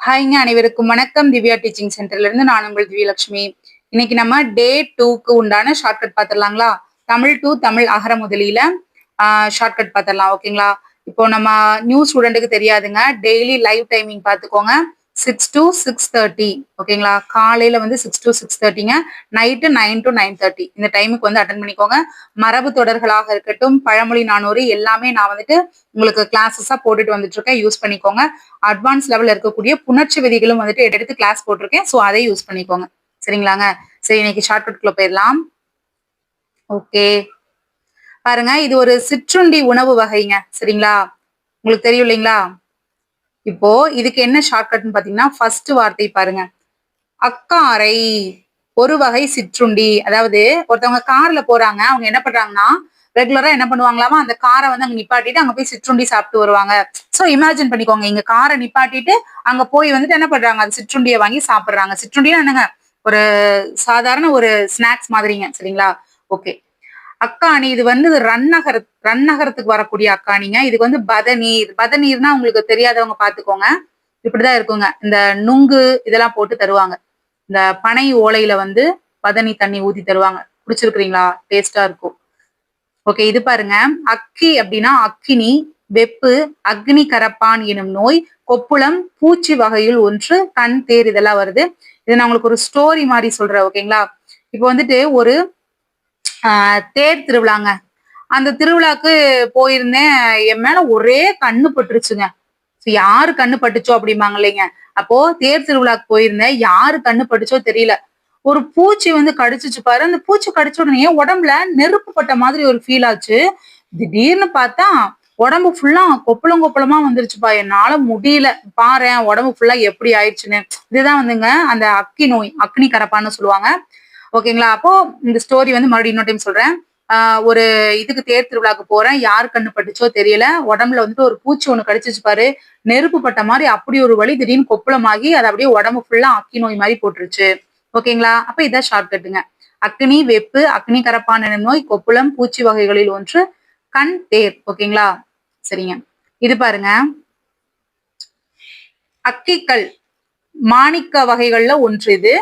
ஹாய்ங்க, அனைவருக்கும் வணக்கம். திவ்யா டீச்சிங் சென்டர்ல இருந்து நான் உங்கள் திவ்யலட்சுமி. இன்னைக்கு நம்ம டே 2க்கு உண்டான ஷார்ட்கட் பார்த்துடலாங்களா? தமிழ் டு தமிழ் அகர முதலியில ஷார்ட்கட் பார்த்துடலாம். ஓகேங்களா? இப்போ நம்ம நியூ ஸ்டூடெண்ட்டுக்கு தெரியாதுங்க. டெய்லி லைவ் டைமிங் பார்த்துக்கோங்க. 6 to 6:30. ஓகேங்களா? காலையில வந்து 6 to 6:30ங்க. நைட்டு 9 to 9:30 இந்த டைமுக்கு வந்து அட்டன் பண்ணிக்கோங்க. மரபு தொடர்களாக இருக்கட்டும், பழமொழி 400 எல்லாமே நான் வந்துட்டு உங்களுக்கு கிளாஸஸா போட்டுட்டு வந்துட்டு இருக்கேன். யூஸ் பண்ணிக்கோங்க. அட்வான்ஸ் லெவல்ல இருக்கக்கூடிய புணர்ச்சி விதிகளும் வந்துட்டு எடுத்து கிளாஸ் போட்டிருக்கேன். ஸோ அதை யூஸ் பண்ணிக்கோங்க. சரிங்களாங்க? சரி, இன்னைக்கு ஷார்ட்கட்குள்ள போயிடலாம். ஓகே, பாருங்க, இது ஒரு சிற்றுண்டி உணவு வகைங்க. சரிங்களா? உங்களுக்கு தெரியும் இல்லைங்களா? இப்போ இதுக்கு என்ன ஷார்ட்கட்னு பாத்தீங்கன்னா, ஃபர்ஸ்ட் வார்த்தை பாருங்க. அக்காரை, ஒரு வகை சிற்றுண்டி. அதாவது ஒருத்தவங்க கார்ல போறாங்க. அவங்க என்ன பண்றாங்கன்னா, ரெகுலரா என்ன பண்ணுவாங்களாமா, அந்த காரை வந்து அங்க நிப்பாட்டிட்டு அங்க போய் சிற்றுண்டி சாப்பிட்டு வருவாங்க. சோ இமேஜின் பண்ணிக்கோங்க, இங்க காரை நிப்பாட்டிட்டு அங்க போய் வந்துட்டு என்ன பண்றாங்க, அது சிற்றுண்டியை வாங்கி சாப்பிடுறாங்க. சிற்றுண்டியா என்னங்க, ஒரு சாதாரண ஒரு ஸ்நாக்ஸ் மாதிரிங்க. சரிங்களா? ஓகே. அக்காணி, இது வந்து ரன்னகரத்துக்கு வரக்கூடிய அக்காணிங்க. இதுக்கு வந்து பதநீர். பதநீர்னா உங்களுக்கு தெரியாதவங்க பாத்துக்கோங்க. இப்படிதான் இருக்குங்க. இந்த நுங்கு இதெல்லாம் போட்டு தருவாங்க. இந்த பனை ஓலையில வந்து பதனி தண்ணி ஊத்தி தருவாங்க. குடிச்சிருக்கிறீங்களா? டேஸ்டா இருக்கும். ஓகே, இது பாருங்க. அக்கி அப்படின்னா அக்கினி, வெப்பு, அக்னி கரப்பான் எனும் நோய், கொப்புளம், பூச்சி வகையுள் ஒன்று, கண், தேர் இதெல்லாம் வருது. இது நான் உங்களுக்கு ஒரு ஸ்டோரி மாதிரி சொல்றேன். ஓகேங்களா? இப்போ வந்துட்டு ஒரு தேர் திருவிழாங்க. அந்த திருவிழாக்கு போயிருந்தேன். என் மேல ஒரே கண்ணு பட்டுருச்சுங்க. யாரு கண்ணு பட்டுச்சோ அப்படிம்பாங்க இல்லைங்க. அப்போ தேர் திருவிழாக்கு போயிருந்தேன். யாரு கண்ணு பட்டுச்சோ தெரியல. ஒரு பூச்சி வந்து கடிச்சிச்சு பாரு. அந்த பூச்சி கடிச்ச உடனே உடம்புல நெருப்பு பட்ட மாதிரி ஒரு ஃபீல் ஆச்சு. திடீர்னு பார்த்தா உடம்பு ஃபுல்லா கொப்பளம் கொப்பளமா வந்துருச்சுப்பா. என்னால முடியல. பாரேன் உடம்பு ஃபுல்லா எப்படி ஆயிடுச்சுன்னு. இதுதான் வந்துங்க அந்த அக்கி நோய், அக்னி கரப்பான்னு சொல்லுவாங்க. ஓகேங்களா? அப்போ இந்த ஸ்டோரி வந்து மறுபடியும் இன்னொரு டைம் சொல்றேன். ஒரு இதுக்கு தேர் திருவிழாக்கு போறேன். யார் கண்ணு பட்டுச்சோ தெரியல. உடம்புல வந்துட்டு ஒரு பூச்சி ஒண்ணு கடிச்சிச்சு பாரு. நெருப்பு பட்ட மாதிரி அப்படி ஒரு வலி, திடீர்னு கொப்பளமாகி அது அப்படியே உடம்பு ஃபுல்லா அக்கி நோய் மாதிரி போட்டுருச்சு. ஓகேங்களா? அப்ப இதான் ஷார்ட்கட்டுங்க. அக்னி, வெப்பு, அக்னி கரப்பான் எனும் நோய், கொப்புளம், பூச்சி வகைகளில் ஒன்று, கண், தேர். ஓகேங்களா? சரிங்க. இது பாருங்க. அக்கிக்கல் மாணிக்க வகைகள்ல ஒன்று. இது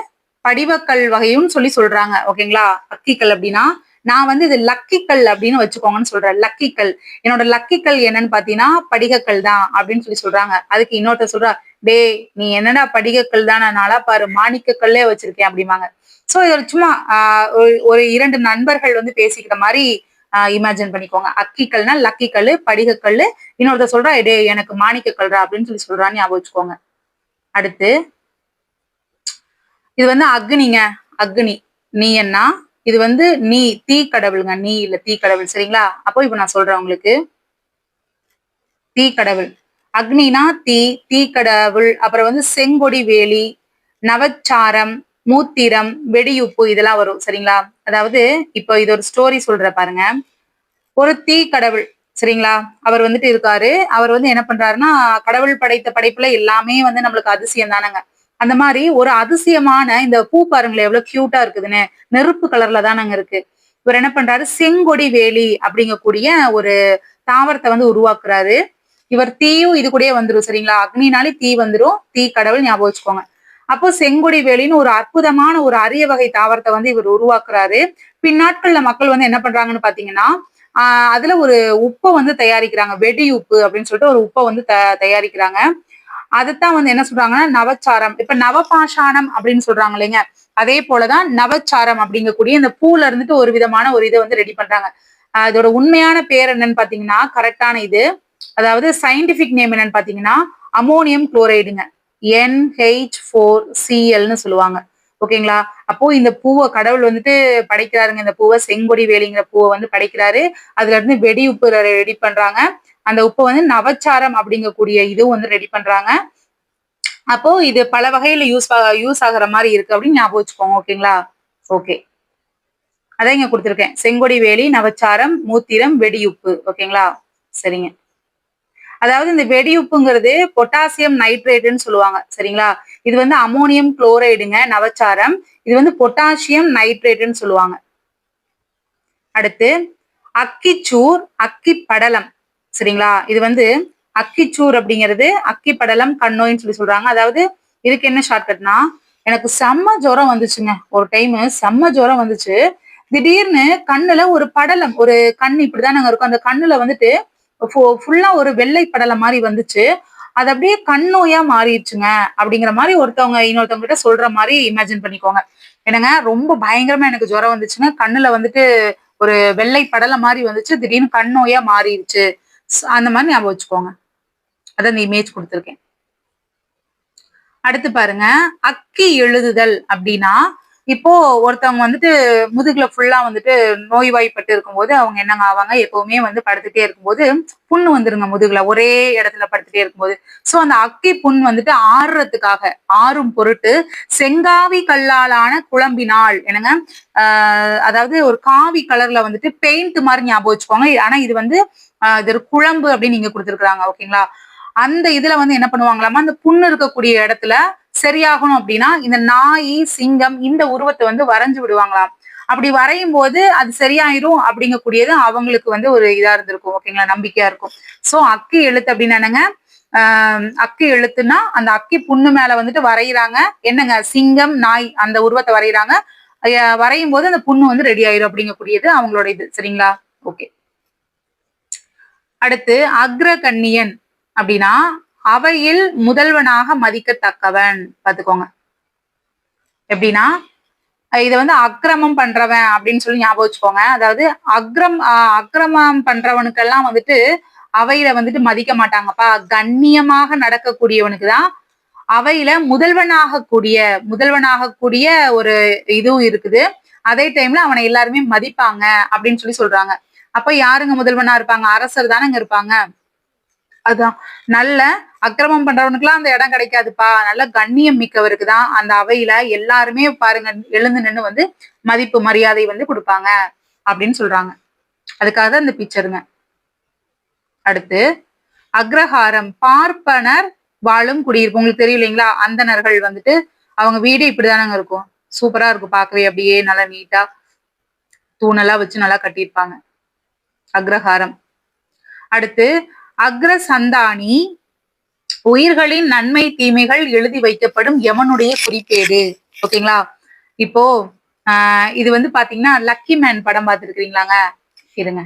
படிவக்கல் வகையும் சொல்றாங்க. ஓகேங்களா? அக்கிக்கல் அப்படின்னா நான் வந்து இது லக்கிக்கல் அப்படின்னு வச்சுக்கோங்கன்னு சொல்றேன். லக்கிக்கல், என்னோட லக்கிக்கல் என்னன்னு பாத்தீங்கன்னா படிகக்கல் தான் அப்படின்னு சொல்றாங்க. அதுக்கு இன்னொருத்தர் சொல்றா, டே நீ என்னடா படிகக்கல் தான், நாளா பாரு மாணிக்கக்கல்லே வச்சிருக்கேன் அப்படிம்பாங்க. சோ இது சும்மா ஒரு இரண்டு நண்பர்கள் வந்து பேசிக்கிற மாதிரி இமேஜின் பண்ணிக்கோங்க. அக்கிக்கல்னா லக்கிக்கல், படிகக்கல். இன்னொருத்தர் சொல்றா, டே எனக்கு மாணிக்கக்கல்றா அப்படின்னு சொல்றான்னு ஞாபகம் வச்சுக்கோங்க. அடுத்து இது வந்து அக்னிங்க. அக்னி, நீ என்ன, இது வந்து நீ தீ கடவுளுங்க. நீ இல்ல, தீ கடவுள். சரிங்களா? அப்போ இப்ப நான் சொல்றேன் உங்களுக்கு. தீ கடவுள். அக்னினா தீ, தீ கடவுள். அப்புறம் வந்து செங்கொடி வேலி, நவச்சாரம், மூத்திரம், வெடியுப்பு இதெல்லாம் வரும். சரிங்களா? அதாவது இப்போ இது ஒரு ஸ்டோரி சொல்ற பாருங்க. ஒரு தீ கடவுள். சரிங்களா? அவர் வந்துட்டு இருக்காரு. அவர் வந்து என்ன பண்றாருன்னா, கடவுள் படைத்த படைப்புல எல்லாமே வந்து நம்மளுக்கு அதிசயம் தானங்க. அந்த மாதிரி ஒரு அதிசயமான இந்த பூ பாருங்களேன், எவ்வளவு கியூட்டா இருக்குதுன்னு. நெருப்பு கலர்ல தானங்க இருக்கு. இவர் என்ன பண்றாரு, செங்கொடி வேலி அப்படிங்கக்கூடிய ஒரு தாவரத்தை வந்து உருவாக்குறாரு. இவர் தீயும் இது கூடயே வந்துரும். சரிங்களா? அக்னினாலே தீ வந்துரும். தீ கடவுள் ஞாபகம் வச்சுக்கோங்க. அப்போ செங்கொடி வேலின்னு ஒரு அற்புதமான ஒரு அரிய வகை தாவரத்தை வந்து இவர் உருவாக்குறாரு. பின்னாட்கள்ல மக்கள் வந்து என்ன பண்றாங்கன்னு பாத்தீங்கன்னா, அதுல ஒரு உப்பை வந்து தயாரிக்கிறாங்க. வெடி உப்பு அப்படின்னு சொல்லிட்டு ஒரு உப்பை வந்து தயாரிக்கிறாங்க. அதுதான் வந்து என்ன சொல்றாங்கன்னா நவச்சாரம். இப்ப நவபாஷாணம் அப்படின்னு சொல்றாங்க இல்லைங்க. அதே போலதான் நவச்சாரம் அப்படிங்கக்கூடிய இந்த பூல இருந்துட்டு ஒரு விதமான ஒரு இதை வந்து ரெடி பண்றாங்க. அதோட உண்மையான பேர் என்னன்னு பாத்தீங்கன்னா, கரெக்டான இது, அதாவது சயின்டிபிக் நேம் என்னன்னு பாத்தீங்கன்னா அமோனியம் குளோரைடுங்க. NH4Clன்னு சொல்லுவாங்க. ஓகேங்களா? அப்போ இந்த பூவை கடவுள் வந்துட்டு படைக்கிறாருங்க. இந்த பூவை செங்கொடி வேலிங்கிற பூவை வந்து படைக்கிறாரு. அதுல இருந்து வெடி உப்பு ரெடி பண்றாங்க. அந்த உப்பை வந்து நவச்சாரம் அப்படிங்கக்கூடிய இதுவும் வந்து ரெடி பண்றாங்க. அப்போ இது பல வகையில யூஸ் ஆகுற மாதிரி இருக்கு அப்படின்னு ஞாபகம் வச்சுக்கோங்க. ஓகேங்களா? ஓகே, அதான் இங்க கொடுத்துருக்கேன். செங்கொடி வேலி, நவச்சாரம், மூத்திரம், வெடியுப்பு. ஓகேங்களா? சரிங்க. அதாவது இந்த வெடியுப்புங்கிறது பொட்டாசியம் நைட்ரேட்னு சொல்லுவாங்க. சரிங்களா? இது வந்து அமோனியம் குளோரைடுங்க நவச்சாரம். இது வந்து பொட்டாசியம் நைட்ரேட்னு சொல்லுவாங்க. அடுத்து அக்கிச்சூர், அக்கி படலம். சரிங்களா? இது வந்து அக்கிச்சூர் அப்படிங்கிறது அக்கி படலம் கண்ணோயின்னு சொல்லி சொல்றாங்க. அதாவது இதுக்கு என்ன ஷார்ட்கட்னா, எனக்கு செம்ம ஜுரம் வந்துச்சுங்க. ஒரு டைம் செம்ம ஜுரம் வந்துச்சு. திடீர்னு கண்ணுல ஒரு படலம், ஒரு கண் இப்படிதானங்க இருக்கும். அந்த கண்ணுல வந்துட்டு ஃபுல்லா ஒரு வெள்ளை படலம் மாதிரி வந்துச்சு. அது அப்படியே கண் நோயா மாறிடுச்சுங்க அப்படிங்கிற மாதிரி ஒருத்தவங்க இன்னொருத்தவங்க கிட்ட சொல்ற மாதிரி இமேஜின் பண்ணிக்கோங்க. என்னங்க ரொம்ப பயங்கரமா எனக்கு ஜுரம் வந்துச்சுங்க. கண்ணுல வந்துட்டு ஒரு வெள்ளை படலம் மாதிரி வந்துச்சு. திடீர்னு கண் நோயா மாறிடுச்சு. அந்த மாதிரி ஞாபகம் வச்சுக்கோங்க. அதான் இந்த இமேஜ் கொடுத்துருக்கேன். அடுத்து பாருங்க, அக்கி எழுதுதல் அப்படின்னா, இப்போ ஒருத்தவங்க வந்துட்டு முதுகுல ஃபுல்லா வந்துட்டு நோய்வாய்ப்பட்டு இருக்கும்போது அவங்க என்னங்க ஆவாங்க, எப்பவுமே வந்து படுத்துட்டே இருக்கும்போது புண்ணு வந்துருங்க முதுகுல, ஒரே இடத்துல படுத்துட்டே இருக்கும்போது. சோ அந்த அக்கி புண் வந்துட்டு ஆறுறதுக்காக, ஆறும் பொருட்டு செங்காவி கல்லாலான குழம்பினால் என்னங்க, அதாவது ஒரு காவி கலர்ல வந்துட்டு பெயிண்ட் மாதிரி ஞாபகம் வச்சுக்கோங்க. ஆனா இது வந்து இது ஒரு குழம்பு அப்படின்னு நீங்க கொடுத்துருக்காங்க. ஓகேங்களா? அந்த இதுல வந்து என்ன பண்ணுவாங்களாமா, அந்த புண்ணு இருக்கக்கூடிய இடத்துல சரியாகணும் அப்படின்னா இந்த நாய், சிங்கம் இந்த உருவத்தை வந்து வரைஞ்சு விடுவாங்களாம். அப்படி வரையும் போது அது சரியாயிரும் அப்படிங்கக்கூடியது அவங்களுக்கு வந்து ஒரு இதா இருந்திருக்கும். ஓகேங்களா? நம்பிக்கையா இருக்கும். சோ அக்கி எழுத்து அப்படின்னு என்னங்க, அக்கி எழுத்துன்னா அந்த அக்கி புண்ணு மேல வந்துட்டு வரைகிறாங்க. என்னங்க, சிங்கம், நாய் அந்த உருவத்தை வரைகிறாங்க. வரையும் போது அந்த புண்ணு வந்து ரெடி ஆயிரும் அப்படிங்கக்கூடியது அவங்களோட இது. சரிங்களா? ஓகே. அடுத்து அக்ரகண்ணியன் அப்படின்னா அவையில் முதல்வனாக மதிக்கத்தக்கவன். பாத்துக்கோங்க. எப்படின்னா இத வந்து அக்கிரமம் பண்றவன் அப்படின்னு சொல்லி ஞாபகம் வச்சுக்கோங்க. அதாவது அக்கிரமம் பண்றவனுக்கெல்லாம் வந்துட்டு அவையில வந்துட்டு மதிக்க மாட்டாங்கப்பா. கண்ணியமாக நடக்கக்கூடியவனுக்கு தான் அவையில முதல்வனாக கூடிய ஒரு இதுவும் இருக்குது. அதே டைம்ல அவனை எல்லாருமே மதிப்பாங்க அப்படின்னு சொல்லி சொல்றாங்க. அப்ப யாருங்க முதல்வனா இருப்பாங்க? அரசர் தானங்க இருப்பாங்க. அதான் நல்ல அக்கிரமம் பண்றவனுக்குலாம் அந்த இடம் கிடைக்காதுப்பா. நல்ல கண்ணியம் மிக்கவருக்கு தான் அந்த அவையில எல்லாருமே பாருங்க எழுந்து நின்று வந்து மதிப்பு மரியாதை வந்து கொடுப்பாங்க அப்படின்னு சொல்றாங்க. அதுக்காக தான் இந்த பிக்சருங்க. அடுத்து அக்ரஹாரம், பார்ப்பனர் வாழும் குடியிருப்பு. உங்களுக்கு தெரியும் இல்லைங்களா? அந்தணர்கள் வந்துட்டு அவங்க வீடு இப்படிதானங்க இருக்கும். சூப்பரா இருக்கும் பார்க்கவே. அப்படியே நல்லா நீட்டா தூணெல்லாம் வச்சு நல்லா கட்டியிருப்பாங்க. அக்ரஹாரம். அடுத்து அக்ரசந்தானி, உயிர்களின் நன்மை தீமைகள் எழுதி வைக்கப்படும் யமனுடைய குறிப்பேடு. ஓகேங்களா? இப்போ இது வந்து பாத்தீங்கன்னா லக்கி மேன் படம் பார்த்துருக்கீங்களாங்க? இருங்க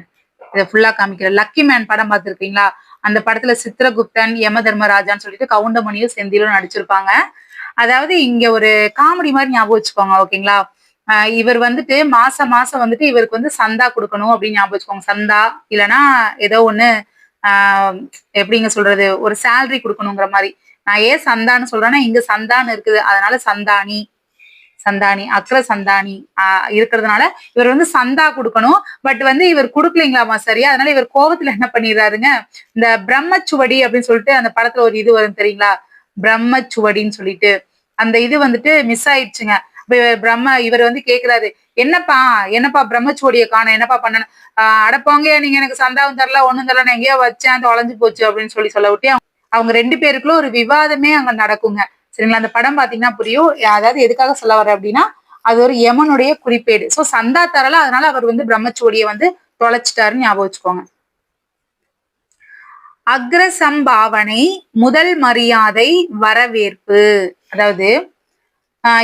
இதை ஃபுல்லா காமிக்கிறேன். லக்கி மேன் படம் பார்த்துருக்கீங்களா? அந்த படத்துல சித்திரகுப்தன், யம தர்மராஜான்னு சொல்லிட்டு கவுண்டமணியும் செந்திலும் நடிச்சிருப்பாங்க. அதாவது இங்க ஒரு காமெடி மாதிரி ஞாபகம் வச்சுக்கோங்க. ஓகேங்களா? இவர் வந்துட்டு மாசம் மாசம் வந்துட்டு இவருக்கு வந்து சந்தா கொடுக்கணும் அப்படின்னு ஞாபகம் வச்சுக்கோங்க. சந்தா இல்லைன்னா ஏதோ ஒண்ணு எப்படிங்க சொல்றது, ஒரு சேலரி கொடுக்கணுங்கிற மாதிரி. நான் ஏன் சந்தான்னு சொல்றேன்னா இங்க சந்தான்னு இருக்குது, அதனால சந்தானி அக்ர சந்தானி இருக்கிறதுனால இவர் வந்து சந்தா கொடுக்கணும். பட் வந்து இவர் கொடுக்கலீங்களாமா சரியா. அதனால இவர் கோபத்துல என்ன பண்ணிடுறாருங்க, இந்த பிரம்மச்சுவடி அப்படின்னு சொல்லிட்டு அந்த படத்துல ஒரு இது வரும் தெரியுங்களா? பிரம்மச்சுவடின்னு சொல்லிட்டு அந்த இது வந்துட்டு மிஸ் ஆயிடுச்சுங்க. இவர் வந்து கேக்குறாரு, என்னப்பா பிரம்மச்சுவடியை காண, என்னப்பா பண்ண? அடப்போங்க, நீங்க எனக்கு சந்தாவும் தரல ஒண்ணும் தரல, நான் எங்கேயோ வச்சேன் தொலைஞ்சு போச்சு அப்படின்னு சொல்ல விட்டு அவங்க ரெண்டு பேருக்குள்ள ஒரு விவாதமே அங்க நடக்குங்க. சரிங்களா? அந்த படம் பாத்தீங்கன்னா புரியும். அதாவது எதுக்காக சொல்ல வர்ற அப்படின்னா அது ஒரு யமனுடைய குறிப்பேடு. சோ சந்தா தரல, அதனால அவர் வந்து பிரம்மச்சுவடியை வந்து தொலைச்சிட்டாருன்னு ஞாபகம் வச்சுக்கோங்க. அக்ரசம்பாவனை, முதல் மரியாதை, வரவேற்பு. அதாவது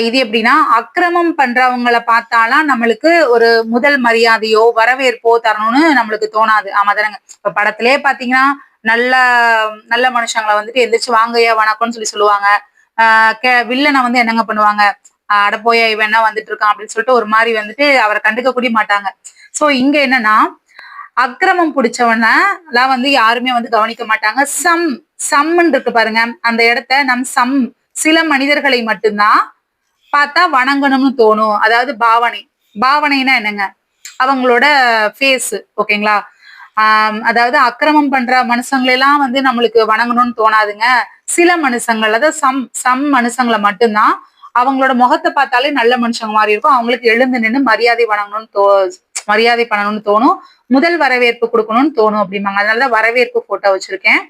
இது எப்படின்னா அக்கிரமம் பண்றவங்களை பார்த்தாலாம் நம்மளுக்கு ஒரு முதல் மரியாதையோ வரவேற்போ தரணும்னு நம்மளுக்கு தோணாது. ஆமா தானங்க? இப்ப படத்திலே பாத்தீங்கன்னா நல்ல நல்ல மனுஷங்களை வந்துட்டு எந்திரிச்சு வாங்கய்யா வணக்கம்னு சொல்லி சொல்லுவாங்க. வில்லனை வந்து என்னங்க பண்ணுவாங்க, அடப்போயா இவன் என்ன வந்துட்டு இருக்கான் அப்படின்னு சொல்லிட்டு ஒரு மாதிரி வந்துட்டு அவரை கண்டுக்க கூட மாட்டாங்க. சோ இங்க என்னன்னா அக்கிரமம் பிடிச்சவன எல்லாம் வந்து யாருமே வந்து கவனிக்க மாட்டாங்க. சம்ன்னு இருக்கு பாருங்க, அந்த இடத்த சில மனிதர்களை மட்டும்தான் பார்த்தா வணங்கணும்னு தோணும். அதாவது பாவனைனா என்னங்க, அவங்களோட ஃபேஸ். ஓகேங்களா? அதாவது அக்கிரமம் பண்ற மனுஷங்களெல்லாம் வந்து நம்மளுக்கு வணங்கணும்னு தோணாதுங்க. சில மனுஷங்கள், அதாவது சம் மனுஷங்களை மட்டும்தான் அவங்களோட முகத்தை பார்த்தாலே நல்ல மனுஷங்க மாதிரி இருக்கும். அவங்களுக்கு எழுந்து நின்று மரியாதை பண்ணணும்னு தோணும். முதல் வரவேற்பு கொடுக்கணும்னு தோணும் அப்படிம்பாங்க. அதனாலதான் வரவேற்பு போட்டோ வச்சிருக்கேன்.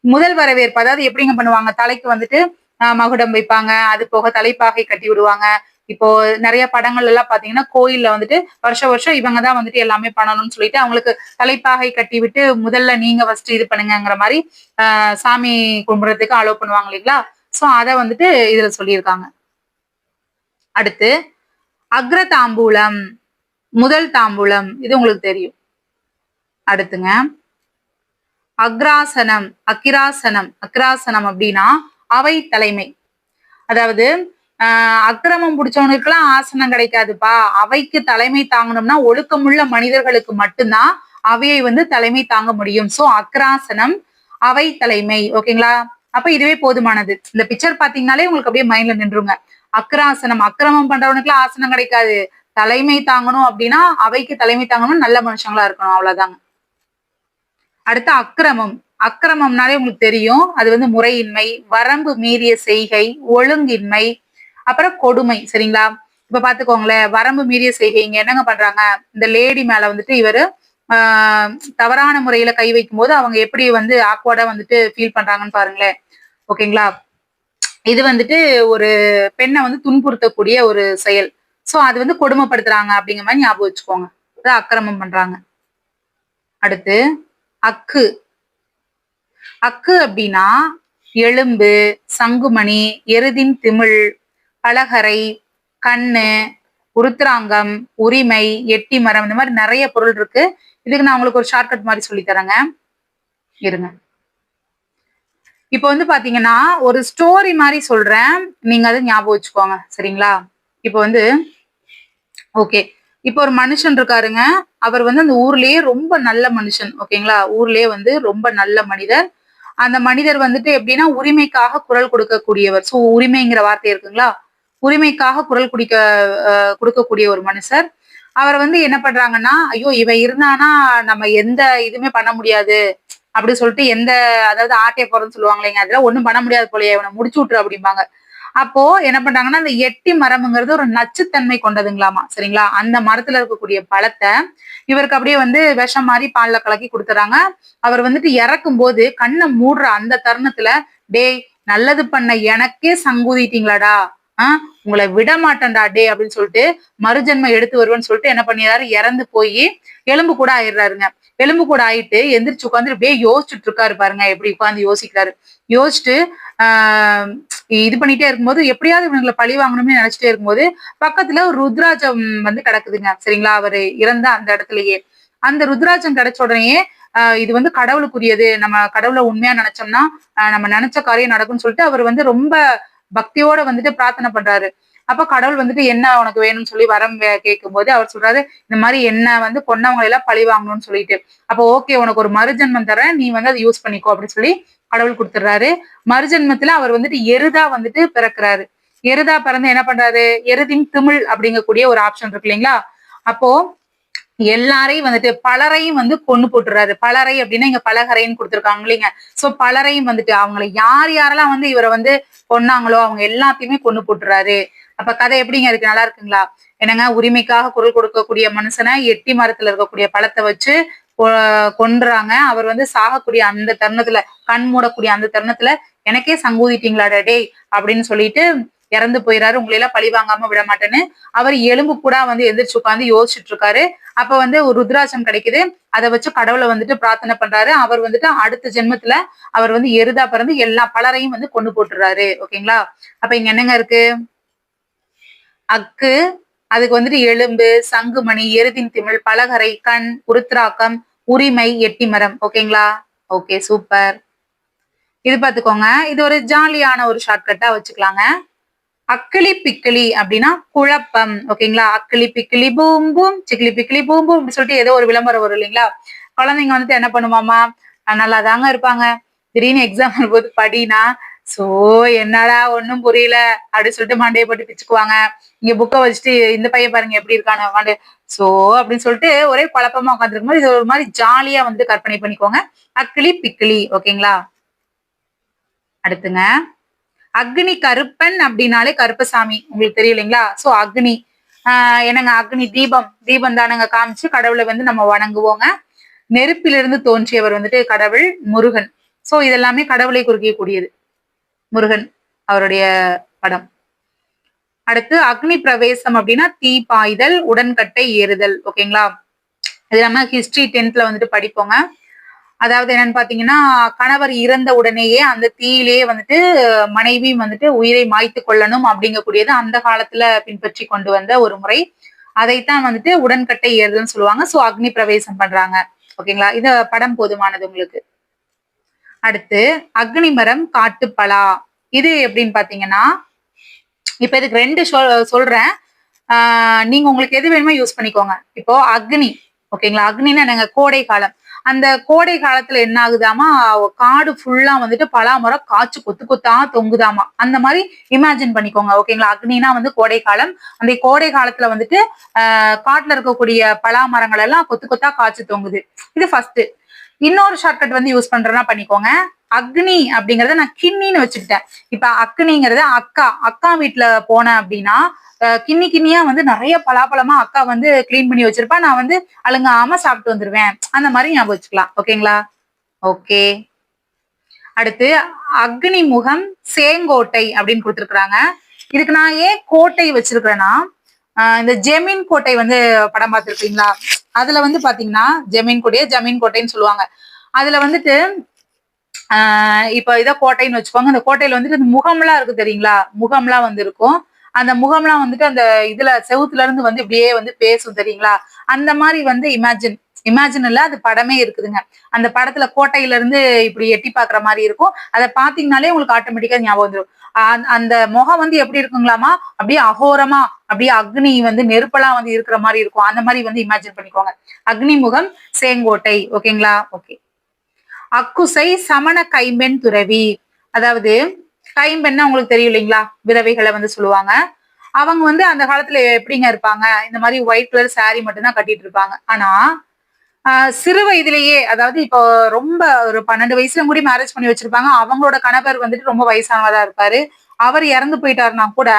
முதல் வரவேற்பு அதாவது எப்படிங்க பண்ணுவாங்க, தலைக்கு வந்துட்டு மகுடம் வைப்பாங்க, அது போக தலைப்பாகை கட்டி விடுவாங்க, இப்போ நிறைய படங்கள் எல்லாம் பாத்தீங்கன்னா கோயில்ல வந்துட்டு வருஷம் வருஷம் இவங்கதான் வந்துட்டு எல்லாமே பண்ணணும்னு சொல்லிட்டு அவங்களுக்கு தலைப்பாகை கட்டி விட்டு முதல்ல நீங்க ஃபர்ஸ்ட் இது பண்ணுங்கிற மாதிரி சாமி கும்பிடுறதுக்கு அலோவ் பண்ணுவாங்க இல்லைங்களா. சோ அத வந்துட்டு இதுல சொல்லியிருக்காங்க. அடுத்து அக்ர தாம்பூலம், முதல் தாம்பூலம், இது உங்களுக்கு தெரியும். அடுத்துங்க அக்ராசனம், அக்ராசனம் அப்படின்னா அவை தலைமை. அதாவது அக்கிரமம் பிடிச்சவனுக்குலாம் ஆசனம் கிடைக்காதுப்பா, அவைக்கு தலைமை தாங்கணும்னா ஒழுக்கமுள்ள மனிதர்களுக்கு மட்டும்தான் அவையை வந்து தலைமை தாங்க முடியும். சோ அக்ராசனம், அவை தலைமை. ஓகேங்களா. அப்ப இதுவே போதுமானது. இந்த பிக்சர் பாத்தீங்கன்னாலே உங்களுக்கு அப்படியே மைண்ட்ல நின்றுங்க. அக்ராசனம், அக்கிரமம் பண்றவனுக்குலாம் ஆசனம் கிடைக்காது, தலைமை தாங்கணும் அப்படின்னா அவைக்கு தலைமை தாங்கணும், நல்ல மனுஷங்களா இருக்கணும், அவ்வளவுதாங்க. அடுத்து அக்கிரமம். அக்கிரமம்னாலே உங்களுக்கு தெரியும், அது வந்து முறையின்மை, வரம்பு மீறிய செய்கை, ஒழுங்கின்மை, அப்புறம் கொடுமை. சரிங்களா. இப்ப பாத்துக்கோங்களேன், வரம்பு மீறிய செய்கை. இங்க என்னங்க பண்றாங்க, இந்த லேடி மேல வந்துட்டு இவரு தவறான முறையில கை வைக்கும் போது அவங்க எப்படி வந்து ஆக்வர்டா வந்துட்டு ஃபீல் பண்றாங்கன்னு பாருங்களேன். ஓகேங்களா. இது வந்துட்டு ஒரு பெண்ணை வந்து துன்புறுத்தக்கூடிய ஒரு செயல். சோ அது வந்து கொடுமைப்படுத்துறாங்க அப்படிங்கிற மாதிரி ஞாபகம் வச்சுக்கோங்க. அக்கிரமம் பண்றாங்க. அடுத்து அக்கு. அக்கு அப்படின்னா எலும்பு, சங்குமணி, எருதின் திமிழ், பலகரை, கண்ணு, உருத்திராங்கம், உரிமை, எட்டி மரம், இந்த மாதிரி நிறைய பொருள் இருக்கு. இதுக்கு நான் உங்களுக்கு ஒரு ஷார்ட்கட் மாதிரி சொல்லி தரேங்க, இருங்க. இப்ப வந்து பாத்தீங்கன்னா ஒரு ஸ்டோரி மாதிரி சொல்றேன், நீங்க அதை ஞாபகம் வச்சுக்கோங்க. சரிங்களா. இப்ப வந்து ஓகே, இப்ப ஒரு மனுஷன் இருக்காருங்க, அவர் வந்து அந்த ஊர்லயே ரொம்ப நல்ல மனுஷன். ஓகேங்களா. ஊர்லயே வந்து ரொம்ப நல்ல மனிதர். அந்த மனிதர் வந்துட்டு எப்படின்னா உரிமைக்காக குரல் கொடுக்கக்கூடியவர். சோ உரிமைங்கிற வார்த்தை இருக்குங்களா, உரிமைக்காக குரல் கொடுக்கக்கூடிய ஒரு மனுஷர். அவரை வந்து என்ன பண்றாங்கன்னா, ஐயோ இவ இருந்தானா நம்ம எந்த இதுவுமே பண்ண முடியாது அப்படி சொல்லிட்டு, அதாவது ஆட்டைய போறதுன்னு சொல்லுவாங்களேங்க, அதெல்லாம் ஒண்ணும் பண்ண முடியாது போலயே, இவனை முடிச்சு விட்டுரு அப்படிம்பாங்க. அப்போ என்ன பண்றாங்கன்னா, அந்த எட்டி மரம்ங்கிறது ஒரு நச்சுத்தன்மை கொண்டதுங்களாமா. சரிங்களா. அந்த மரத்துல இருக்கக்கூடிய பழத்தை இவருக்கு அப்படியே வந்து விஷம் மாதிரி பால்ல கலக்கி கொடுத்துறாங்க. அவர் வந்துட்டு இறக்கும் போது கண்ணை மூடுற அந்த தருணத்துல, டேய் நல்லது பண்ண எனக்கே சங்கூதிட்டீங்களாடா, உங்களை விட மாட்டேன்டா டே அப்படின்னு சொல்லிட்டு மறுஜென்மம் எடுத்து வருவேன்னு சொல்லிட்டு என்ன பண்ணிடுறாரு, இறந்து போய் எலும்பு கூட ஆயிடுறாருங்க. எலும்பு கூட ஆயிட்டு எந்திரிச்சு உட்காந்து அப்படியே யோசிச்சுட்டு இருக்காரு பாருங்க, எப்படி உட்காந்து யோசிக்கிறாரு. யோசிச்சுட்டு இது பண்ணிட்டே இருக்கும்போது எப்படியாவது இவங்களை பழி வாங்கணும்னு நினைச்சிட்டே இருக்கும்போது பக்கத்துல ஒரு ருத்ராஜம் வந்து கிடக்குதுங்க. சரிங்களா. அவரு இறந்த அந்த இடத்துலயே அந்த ருத்ராஜம் கிடைச்ச உடனே இது வந்து கடவுளுக்குரியது, நம்ம கடவுளை உண்மையா நினைச்சோம்னா நம்ம நினைச்ச காரியம் நடக்கும்னு சொல்லிட்டு அவர் வந்து ரொம்ப பக்தியோட வந்துட்டு பிரார்த்தனை பண்றாரு. அப்ப கடவுள் வந்துட்டு என்ன உனக்கு வேணும்னு சொல்லி வரம் கேட்கும் போது அவர் சொல்றாரு, இந்த மாதிரி என்ன வந்து கொன்னவங்களை எல்லாம் பழி வாங்கணும்னு சொல்லிட்டு. அப்ப ஓகே உனக்கு ஒரு மறுஜென்மம் தரேன், நீ வந்து அதை யூஸ் பண்ணிக்கோ அப்படின்னு சொல்லி கடவுள் கொடுத்துடுறாரு. மறுஜென்மத்துல அவர் வந்துட்டு எருதா வந்துட்டு பிறக்கிறாரு. எருதா பிறந்து என்ன பண்றாரு, எருதின் திமிழ் அப்படிங்கக்கூடிய ஒரு ஆப்ஷன் இருக்கு இல்லைங்களா. அப்போ எல்லாரையும் வந்துட்டு பலரையும் வந்து கொண்டு போட்டுறாரு. பலரை அப்படின்னா இங்க பலகரைன்னு கொடுத்துருக்காங்க இல்லைங்க. சோ பலரையும் வந்துட்டு அவங்களை யாரெல்லாம் வந்து இவரை வந்து கொன்னாங்களோ அவங்க எல்லாத்தையுமே கொண்டு போட்டுறாரு. அப்ப கதை எப்படிங்க இருக்கு, நல்லா இருக்குங்களா. என்னங்க, உரிமைக்காக குரல் கொடுக்கக்கூடிய மனுஷனை எட்டி மரத்துல இருக்கக்கூடிய பழத்தை வச்சு கொன்றாங்க. அவர் வந்து சாகக்கூடிய அந்த தருணத்துல, கண் மூடக்கூடிய அந்த தருணத்துல எனக்கே சங்கூதிட்டீங்களாடா டேய் அப்படின்னு சொல்லிட்டு இறந்து போயிறாரு. உங்களை எல்லாம் பழி வாங்காம விட மாட்டேன்னு அவர் எலும்பு கூட வந்து எந்திரிச்சு உட்காந்து யோசிச்சுட்டு இருக்காரு. அப்ப வந்து ஒரு ருத்ராட்சம் கிடைக்குது, அதை வச்சு கடவுளை வந்துட்டு பிரார்த்தனை பண்றாரு. அவர் வந்துட்டு அடுத்த ஜென்மத்துல அவர் வந்து எருதா பிறந்து எல்லா பலரையும் வந்து கொண்டு போட்டுறாரு. ஓகேங்களா. அப்ப இங்க என்னங்க இருக்கு, அக்கு, அதுக்கு வந்துட்டு எலும்பு, சங்குமணி, எருதின் திமிழ், பலகரை, கண், உருத்திராக்கம், உரிமை, எட்டி மரம். ஓகேங்களா. Okay super. இது பாத்துக்கோங்க, இது ஒரு ஜாலியான ஒரு ஷார்ட்கட்டா வச்சுக்கலாங்க. அக்கிளி பிக்கிளி அப்படின்னா குழப்பம். ஓகேங்களா. அக்கிளி பிக்கிளி பூம் பூம், சிக்கிளி பிக்கிளி பூம் பூம் அப்படின்னு சொல்லிட்டு ஏதோ ஒரு விளம்பரம் வரும் இல்லைங்களா. குழந்தைங்க வந்துட்டு என்ன பண்ணுமாமா, நல்லா தாங்க இருப்பாங்க, திடீர்னு எக்ஸாம் போது படினா சோ என்னடா ஒண்ணும் புரியல அப்படின்னு சொல்லிட்டு மண்டையை போட்டு பிச்சுக்குவாங்க. இங்க புக்கை வச்சுட்டு இந்த பையன் பாருங்க எப்படி இருக்கானு மண்டே சோ அப்படின்னு சொல்லிட்டு ஒரே குழப்பமா உட்காந்துருக்கும் போது இது ஒரு மாதிரி ஜாலியா வந்து கற்பனை பண்ணிக்கோங்க. அக்கிளி பிக்கிளி. ஓகேங்களா. அடுத்துங்க அக்னி கருப்பன் அப்படின்னாலே கருப்பசாமி, உங்களுக்கு தெரியும் இல்லைங்களா. சோ அக்னி என்னங்க, அக்னி தீபம் தானங்க காமிச்சு கடவுளை வந்து நம்ம வணங்குவோங்க. நெருப்பிலிருந்து தோன்றியவர் வந்துட்டு கடவுள் முருகன். சோ இதெல்லாமே கடவுளை குறிக்கக்கூடியது. முருகன் அவருடைய படம். அடுத்து அக்னி பிரவேசம் அப்படின்னா தீ பாய்தல், உடன்கட்டை ஏறுதல். ஓகேங்களா? இது நம்ம ஹிஸ்டரி 10th வந்துட்டு படிப்போங்க. அதாவது என்னன்னு பாத்தீங்கன்னா, கணவர் இறந்த உடனேயே அந்த தீயிலேயே வந்துட்டு மனைவி வந்துட்டு உயிரை மாய்த்து கொள்ளணும் அப்படிங்கக்கூடியது அந்த காலத்துல பின்பற்றி கொண்டு வந்த ஒரு முறை. அதைத்தான் வந்துட்டு உடன்கட்டை ஏறுதல்னு சொல்லுவாங்க. சோ அக்னி பிரவேசம் பண்றாங்க. ஓகேங்களா? இந்த படம் போதுமானது உங்களுக்கு. அடுத்து அக்னி மரம் காட்டுப்பலா. இது எப்படின்னு பாத்தீங்கன்னா, இப்ப இதுக்கு 2 சொல்றேன். நீங்க உங்களுக்கு எது வேணுமோ யூஸ் பண்ணிக்கோங்க. இப்போ அக்னி, ஓகேங்களா? அக்னின்னா என்னங்க? கோடை காலம். அந்த கோடை காலத்துல என்ன ஆகுதாமா, காடு ஃபுல்லா வந்துட்டு பலாமரம் காய்ச்சி கொத்து கொத்தா தொங்குதாமா. அந்த மாதிரி இமேஜின் பண்ணிக்கோங்க. ஓகேங்களா? அக்னினா வந்து கோடை காலம். அந்த கோடை காலத்துல வந்துட்டு காட்டுல இருக்கக்கூடிய பலாமரங்கள் எல்லாம் கொத்து கொத்தா காய்ச்சி தொங்குது. இது ஃபர்ஸ்ட். இன்னொரு ஷார்ட்கட் வந்து யூஸ் பண்றேன்னா பண்ணிக்கோங்க. அக்னி அப்படிங்கறத நான் கிண்ணின்னு வச்சுக்கிட்டேன். இப்ப அக்னிங்கிறத அக்கா அக்கா வீட்டுல போனேன் அப்படின்னா கிண்ணி கிண்ணியா வந்து நிறைய பலாப்பழமா அக்கா வந்து கிளீன் பண்ணி வச்சிருப்பா. நான் வந்து அழுங்காம சாப்பிட்டு வந்துருவேன். அந்த மாதிரி ஞாபகம் வச்சுக்கலாம். ஓகேங்களா? ஓகே. அடுத்து அக்னி முகம் சேங்கோட்டை அப்படின்னு கொடுத்துருக்காங்க. இதுக்கு நான் ஏன் கோட்டை வச்சிருக்கிறேன்னா, இந்த ஜெமீன் கோட்டை வந்து படம் பார்த்திருக்கீங்களா? அதுல வந்து பாத்தீங்கன்னா ஜமீன் கோட்டைன்னு சொல்லுவாங்க. அதுல வந்துட்டு இப்ப இதை கோட்டைன்னு வச்சுக்கோங்க. அந்த கோட்டையில வந்துட்டு அந்த முகம்லாம் இருக்கு தெரியுங்களா? முகம்லாம் வந்து இருக்கும். அந்த முகம்லாம் வந்துட்டு அந்த இதுல செவுத்துல இருந்து வந்து இப்படியே வந்து பேசும் தெரியுங்களா? அந்த மாதிரி வந்து இமேஜின் இல்ல, அது படமே இருக்குதுங்க. அந்த படத்துல கோட்டையில இருந்து இப்படி எட்டி பாக்குற மாதிரி இருக்கும். அதை பாத்தீங்கன்னாலே உங்களுக்கு ஆட்டோமேட்டிக்கா ஞாபகம் வந்துடும். அந்த முகம் வந்து எப்படி இருக்குங்களாமா? அப்படியே அகோரமா, அப்படியே அக்னி வந்து நெருப்பெல்லாம் வந்து இருக்கிற மாதிரி இருக்கும். அந்த மாதிரி வந்து இமேஜின் பண்ணிக்கோங்க. அக்னி முகம் சேங்கோட்டை. ஓகேங்களா? ஓகே. அக்குசை சமண கைம்பெண் துறவி. அதாவது கைம்பெண்ணா உங்களுக்கு தெரியும் இல்லைங்களா? விதவைகளை வந்து சொல்லுவாங்க. அவங்க வந்து அந்த காலத்துல எப்படிங்க இருப்பாங்க? இந்த மாதிரி ஒயிட் கலர் சாரி மட்டும்தான் கட்டிட்டு இருப்பாங்க. ஆனா சிறு வயதிலேயே, அதாவது இப்போ ரொம்ப ஒரு 12 வயசுல கூட மேரேஜ் பண்ணி வச்சிருப்பாங்க. அவங்களோட கணவர் வந்துட்டு ரொம்ப வயசானவரா இருப்பாரு. அவர் இறந்து போயிட்டாருன்னா கூட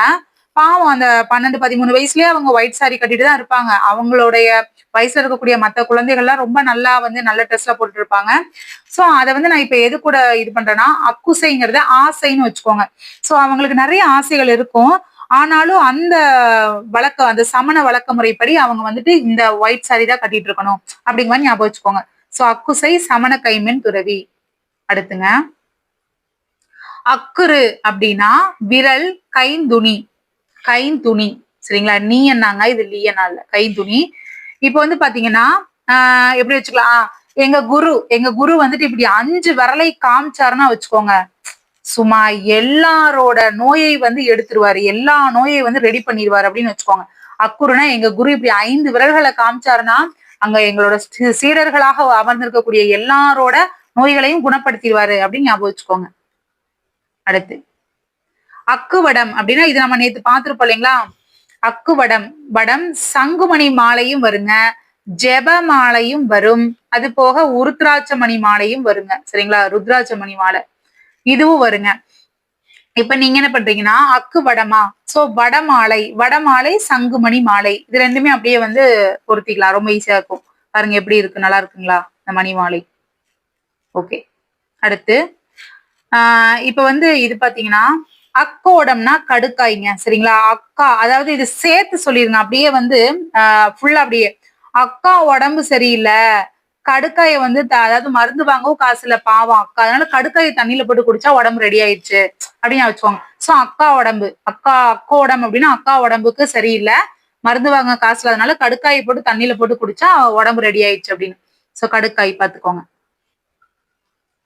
பாவம் அந்த 12, 13 வயசுலயே அவங்க ஒயிட் சாரி கட்டிட்டு தான் இருப்பாங்க. அவங்களுடைய வயசுல இருக்கக்கூடிய மத்த குழந்தைகள்லாம் ரொம்ப நல்லா வந்து நல்ல ட்ரெஸ்ல போட்டுட்டு இருப்பாங்க. சோ அதை வந்து நான் இப்ப எது கூட இது பண்றேன்னா, அக்குசைங்கிறத ஆசைன்னு வச்சுக்கோங்க. சோ அவங்களுக்கு நிறைய ஆசைகள் இருக்கும். ஆனாலும் அந்த வழக்கம், அந்த சமண வழக்க முறைப்படி அவங்க வந்துட்டு இந்த ஒயிட் சாரி தான் கட்டிட்டு இருக்கணும் அப்படிங்கிற மாதிரி ஞாபகம் வச்சுக்கோங்க. சோ அக்குசை சமண கைமென் துறவி. அடுத்துங்க அக்குரு அப்படின்னா விரல் கைந்துணி. கைந்துணி சரிங்களா? நீ என்னாங்க, இது லீ என்ன இல்ல, கைந்துணி. இப்ப வந்து பாத்தீங்கன்னா எப்படி வச்சுக்கலாம்? எங்க குரு வந்துட்டு இப்படி 5 விரலை காமிச்சாருன்னா வச்சுக்கோங்க, சும்மா எல்லாரோட நோயை வந்து எடுத்துருவாரு, எல்லா நோயை வந்து ரெடி பண்ணிடுவாரு அப்படின்னு வச்சுக்கோங்க. அக்குருனா எங்க குரு இப்படி 5 விரல்களை காமிச்சாருன்னா அங்க எங்களோட சீடர்களாக அமர்ந்திருக்கக்கூடிய எல்லாரோட நோய்களையும் குணப்படுத்திடுவாரு அப்படின்னு ஞாபகம் வச்சுக்கோங்க. அடுத்து அக்குவடம் அப்படின்னா இது நம்ம நேத்து பார்த்திருப்போம் இல்லைங்களா? அக்குவடம் வடம் சங்குமணி மாலையும் வருங்க, ஜெப மாலையும் வரும். அது போக உருத்ராட்சமணி மாலையும் வருங்க. சரிங்களா? ருத்ராட்சமணி மாலை இதுவும் வருங்க. இப்ப நீங்க என்ன பண்றீங்கன்னா அக்கு வடமா, சோ வடமாலை, வடமாலை சங்குமணி மாலை இது ரெண்டுமே அப்படியே வந்து பொருத்திக்கலாம். ரொம்ப ஈஸியா இருக்கும். பாருங்க எப்படி இருக்கு, நல்லா இருக்குங்களா இந்த மணி மாலை? ஓகே. அடுத்து இப்ப வந்து இது பாத்தீங்கன்னா அக்கோடம்னா கடுக்காய்ங்க. சரிங்களா? அக்கா, அதாவது இது சேர்த்து சொல்லிருங்க. அப்படியே வந்து ஃபுல்லா அப்படியே அக்கா உடம்பு சரியில்லை, கடுக்காயை வந்து அதாவது மருந்து வாங்கவும் காசு இல்ல பாவம் அக்கா, அதனால கடுக்காயை தண்ணியில போட்டு குடிச்சா உடம்பு ரெடி ஆயிடுச்சு அப்படின்னு வச்சுக்கோங்க. சோ அக்கா உடம்பு, அக்கா உடம்பு அப்படின்னா அக்கா உடம்புக்கு சரியில்லை, மருந்து வாங்க காசு இல்லாதனால கடுக்காயை போட்டு தண்ணியில போட்டு குடிச்சா உடம்பு ரெடி ஆயிடுச்சு அப்படின்னு. சோ கடுக்காய் பாத்துக்கோங்க.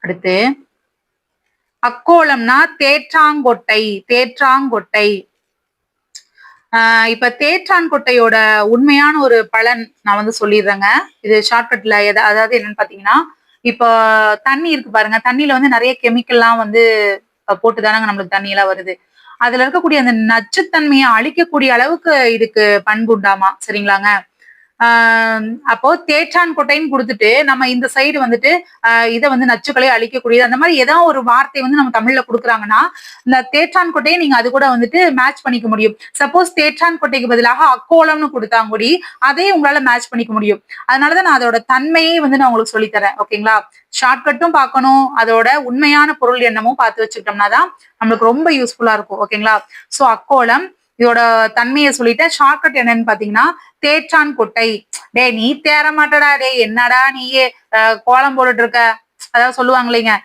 அடுத்து அக்கோலம்னா தேற்றாங்கொட்டை. தேற்றாங்கொட்டை இப்ப தேற்றான் கொட்டையோட உண்மையான ஒரு பலன் நான் வந்து சொல்லிடுறேங்க. இது ஷார்ட்கட்ல அதாவது என்னன்னு பாத்தீங்கன்னா, இப்போ தண்ணி இருக்கு பாருங்க, தண்ணியில வந்து நிறைய கெமிக்கல்லாம் வந்து போட்டுதானங்க நம்மளுக்கு தண்ணி எல்லாம் வருது. அதுல இருக்கக்கூடிய அந்த நச்சுத்தன்மையை அழிக்கக்கூடிய அளவுக்கு இதுக்கு பண்பு உண்டாமா. சரிங்களாங்க? அப்போ தேற்றான் கொட்டைன்னு கொடுத்துட்டு நம்ம இந்த சைடு வந்துட்டு இதை வந்து நச்சுக்களை அழிக்கக்கூடியது அந்த மாதிரி ஏதாவது ஒரு வார்த்தை வந்து நம்ம தமிழ்ல கொடுக்குறாங்கன்னா இந்த தேற்றான் கொட்டையை நீங்க அது கூட வந்துட்டு மேட்ச் பண்ணிக்க முடியும். சப்போஸ் தேற்றான் கொட்டைக்கு பதிலாக அக்கோலம்னு கொடுத்தாங்கூடி அதே உங்களால மேட்ச் பண்ணிக்க முடியும். அதனாலதான் நான் அதோட தன்மையை வந்து நான் உங்களுக்கு சொல்லித்தரேன். ஓகேங்களா? ஷார்ட்கட்டும் பார்க்கணும், அதோட உண்மையான பொருள் என்னமோ பார்த்து வச்சுக்கிட்டோம்னா தான் நம்மளுக்கு ரொம்ப யூஸ்ஃபுல்லா இருக்கும். ஓகேங்களா? சோ அக்கோலம் இதோட தன்மையை சொல்லிட்டேன். ஷார்ட்கட் என்னன்னு பாத்தீங்கன்னா தேற்றான் கொட்டை. டே நீ தேற மாட்டடா, டே என்னடா நீயே கோலம் போட்டுட்டு இருக்க, அதாவது சொல்லுவாங்க இல்லைங்க,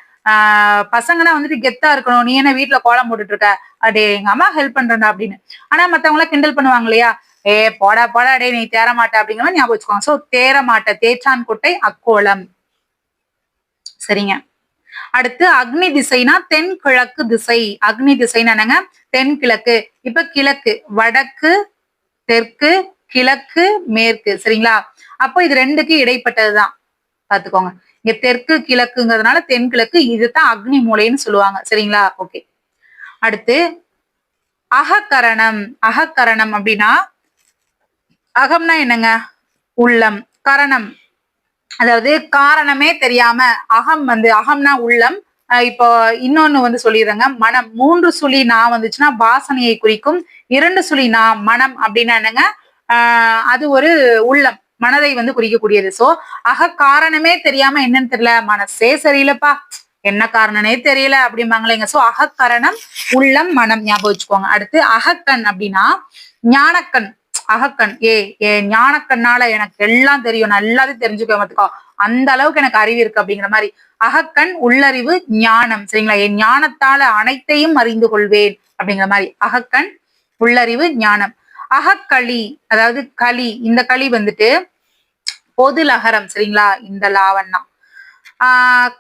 பசங்கன்னா வந்துட்டு கெத்தா இருக்கணும், நீ என்ன வீட்டுல கோலம் போட்டுட்டு இருக்க, அடே எங்க அம்மா ஹெல்ப் பண்றா அப்படின்னு. ஆனா மத்தவங்க எல்லாம் கிண்டல் பண்ணுவாங்க இல்லையா, ஏ போடா போடா டே நீ தேற மாட்ட அப்படிங்கிற மாதிரி ஞாபகம் வச்சுக்கோங்க. சோ தேற மாட்ட, தேற்றான் கொட்டை, அக்கோலம். சரிங்க. அடுத்து அக்னி திசைனா தென்கிழக்கு திசை. அக்னி திசைன்னு என்னங்க, தென்கிழக்கு. இப்ப கிழக்கு, வடக்கு, தெற்கு, கிழக்கு, மேற்கு. சரிங்களா? அப்போ இது ரெண்டுக்கு இடைப்பட்டதுதான் பாத்துக்கோங்க. இங்க தெற்கு கிழக்குங்கிறதுனால தென்கிழக்கு, இதுதான் அக்னி மூலைன்னு சொல்லுவாங்க. சரிங்களா? ஓகே. அடுத்து அகக்கரணம். அகக்கரணம் அப்படின்னா, அகம்னா என்னங்க, உள்ளம். கரணம் அதாவது காரணமே தெரியாம, அகம் வந்து அகம்னா உள்ளம். இப்போ இன்னொன்னு வந்து சொல்லிடுறேங்க, மனம். 3 சுழி நா வந்துச்சுன்னா வாசனையை குறிக்கும். 2 சுழி நா மனம் அப்படின்னா என்னங்க, அது ஒரு உள்ளம், மனதை வந்து குறிக்கக்கூடியது. சோ அக காரணமே தெரியாம என்னன்னு தெரியல, மனசே சரியில்லப்பா, என்ன காரணனே தெரியல அப்படிம்பாங்களேங்க. சோ அகக்கரணம் உள்ளம் மனம் ஞாபகம் வச்சுக்கோங்க. அடுத்து அகக்கண் அப்படின்னா ஞானக்கண். அகக்கண், ஏ ஞானக்கண்ணால எனக்கு எல்லாம் தெரியும், நான் எல்லாத்தையும் தெரிஞ்சுக்க மாட்டுக்கோ, அந்த அளவுக்கு எனக்கு அறிவு இருக்கு அப்படிங்கிற மாதிரி. அகக்கண் உள்ளறிவு ஞானம். சரிங்களா? என் ஞானத்தால அனைத்தையும் அறிந்து கொள்வேன் அப்படிங்கிற மாதிரி. அகக்கண் உள்ளறிவு ஞானம். அகக்களி அதாவது களி. இந்த களி வந்துட்டு பொது லகரம். சரிங்களா? இந்த லாவண்ணா.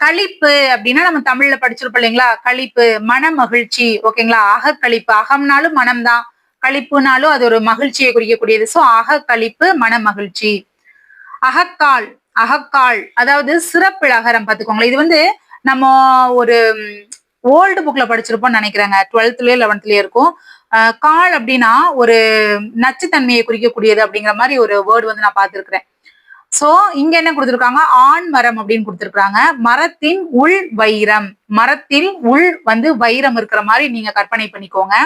களிப்பு அப்படின்னா நம்ம தமிழ்ல படிச்சிருப்போம் இல்லைங்களா, களிப்பு மன மகிழ்ச்சி. ஓகேங்களா? அகக்களிப்பு, அகம்னாலும் மனம்தான், களிப்புனாலும் அது ஒரு மகிழ்ச்சியை குறிக்கக்கூடியது. சோ அகக்களிப்பு மன மகிழ்ச்சி. அகக்கால். அகக்கால் அதாவது சிறப்பு லகரம். பாத்துக்கோங்களேன், இது வந்து நம்ம ஒரு ஓல்டு புக்ல படிச்சிருப்போம்னு நினைக்கிறேங்க, 12th 11th இருக்கும். கால் அப்படின்னா ஒரு நச்சுத்தன்மையை குறிக்கக்கூடியது அப்படிங்கிற மாதிரி ஒரு வேர்டு வந்து நான் பார்த்திருக்கிறேன். சோ இங்க என்ன கொடுத்திருக்காங்க, ஆண் மரம் அப்படின்னு கொடுத்திருக்காங்க. மரத்தின் உள் வைரம். மரத்தில் உள் வந்து வைரம் இருக்கிற மாதிரி நீங்க கற்பனை பண்ணிக்கோங்க.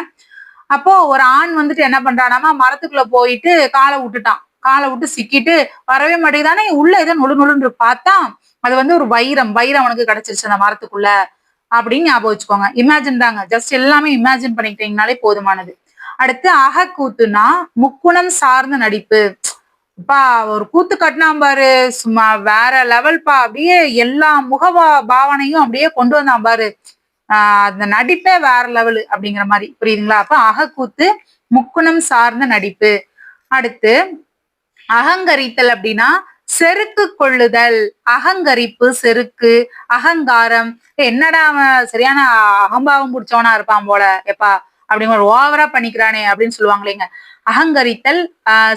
அப்போ ஒரு ஆண் வந்துட்டு என்ன பண்றானாமா, மரத்துக்குள்ள போயிட்டு காலை விட்டுட்டான். காலை விட்டு சிக்கிட்டு வரவே மாட்டேங்குதானே, உள்ள ஏதோ நொழு பார்த்தா அது வந்து ஒரு வைரம். வைரம் அவனுக்கு கிடைச்சிருச்சு அந்த மரத்துக்குள்ள அப்படின்னு ஞாபகம் வச்சுக்கோங்க. இமேஜின் தாங்க, ஜஸ்ட் எல்லாமே இமேஜின் பண்ணிக்கிட்டீங்கனாலே போதுமானது. அடுத்து அகக்கூத்துனா முக்குணம் சார்ந்த நடிப்பு. பா ஒரு கூத்து கட்டினா பாரு, சும்மா வேற லெவல்பா, அப்படியே எல்லா பாவனையும் அப்படியே கொண்டு வந்தான் பாரு, அந்த நடிப்பே வேற லெவலு அப்படிங்கிற மாதிரி. புரியுதுங்களா? அப்ப அகக்கூத்து முக்குணம் சார்ந்த நடிப்பு. அடுத்து அகங்கரித்தல் அப்படின்னா செருக்கு கொள்ளுதல். அகங்கரிப்பு, செருக்கு, அகங்காரம். என்னடா அவன் சரியான அகம்பாவம் பிடிச்சவனா இருப்பான் போல எப்பா, அப்படிங்கிற ஓவரா பண்ணிக்கிறானே அப்படின்னு சொல்லுவாங்களேங்க. அகங்கரித்தல்,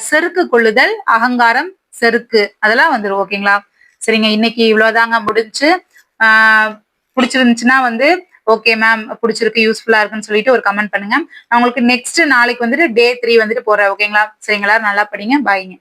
செருக்கு கொள்ளுதல், அகங்காரம், செருக்கு, அதெல்லாம் வந்துடும். ஓகேங்களா? சரிங்க, இன்னைக்கு இவ்வளவுதாங்க முடிஞ்சு. பிடிச்சிருந்துச்சுன்னா வந்து ஓகே மேம் பிடிச்சிருக்கு, யூஸ்ஃபுல்லா இருக்குன்னு சொல்லிட்டு ஒரு கமெண்ட் பண்ணுங்க. நான் உங்களுக்கு நெக்ஸ்ட் நாளைக்கு வந்துட்டு Day 3 வந்துட்டு போறேன். ஓகேங்களா? சரிங்களா? நல்லா படிங்க. பாய்ங்க.